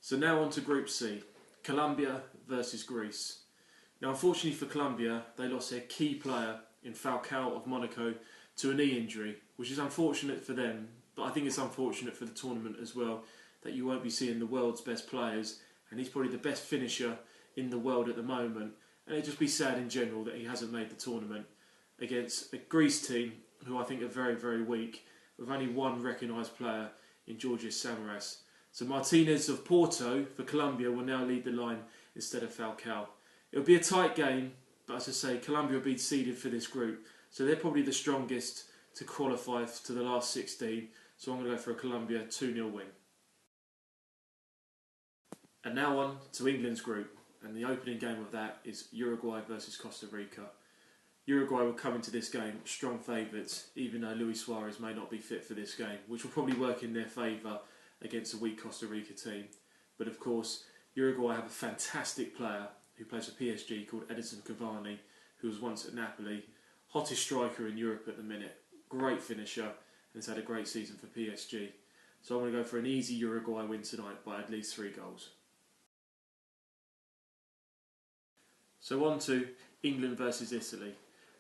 So now on to Group C, Colombia versus Greece. Now unfortunately for Colombia, they lost their key player in Falcao of Monaco to a knee injury, which is unfortunate for them, but I think it's unfortunate for the tournament as well, that you won't be seeing the world's best players, and he's probably the best finisher in the world at the moment, and it'd just be sad in general that he hasn't made the tournament against a Greece team who I think are very, very weak, with only one recognised player in Georgios Samaras. So Martinez of Porto for Colombia will now lead the line instead of Falcao. It'll be a tight game, but as I say, Colombia will be seeded for this group, so they're probably the strongest to qualify to the last 16, so I'm going to go for a Colombia 2-0 win. And now on to England's group, and the opening game of that is Uruguay versus Costa Rica. Uruguay will come into this game strong favourites, even though Luis Suarez may not be fit for this game, which will probably work in their favour against a weak Costa Rica team. But of course, Uruguay have a fantastic player who plays for PSG called Edinson Cavani, who was once at Napoli, hottest striker in Europe at the minute, great finisher, and has had a great season for PSG. So I'm going to go for an easy Uruguay win tonight by at least 3 goals. So on to England versus Italy,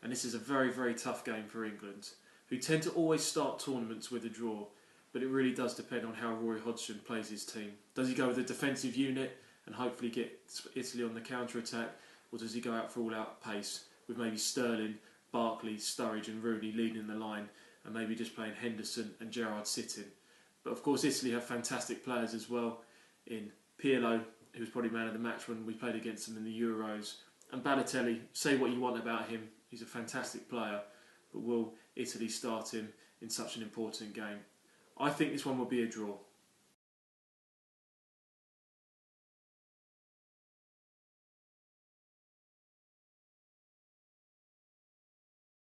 and this is a very, very tough game for England, who tend to always start tournaments with a draw, but it really does depend on how Roy Hodgson plays his team. Does he go with a defensive unit and hopefully get Italy on the counter-attack, or does he go out for all-out pace with maybe Sterling, Barkley, Sturridge and Rooney leading the line, and maybe just playing Henderson and Gerrard sitting? But of course Italy have fantastic players as well in Pirlo, who was probably man of the match when we played against them in the Euros, and Balotelli. Say what you want about him, he's a fantastic player, but will Italy start him in such an important game? I think this one will be a draw.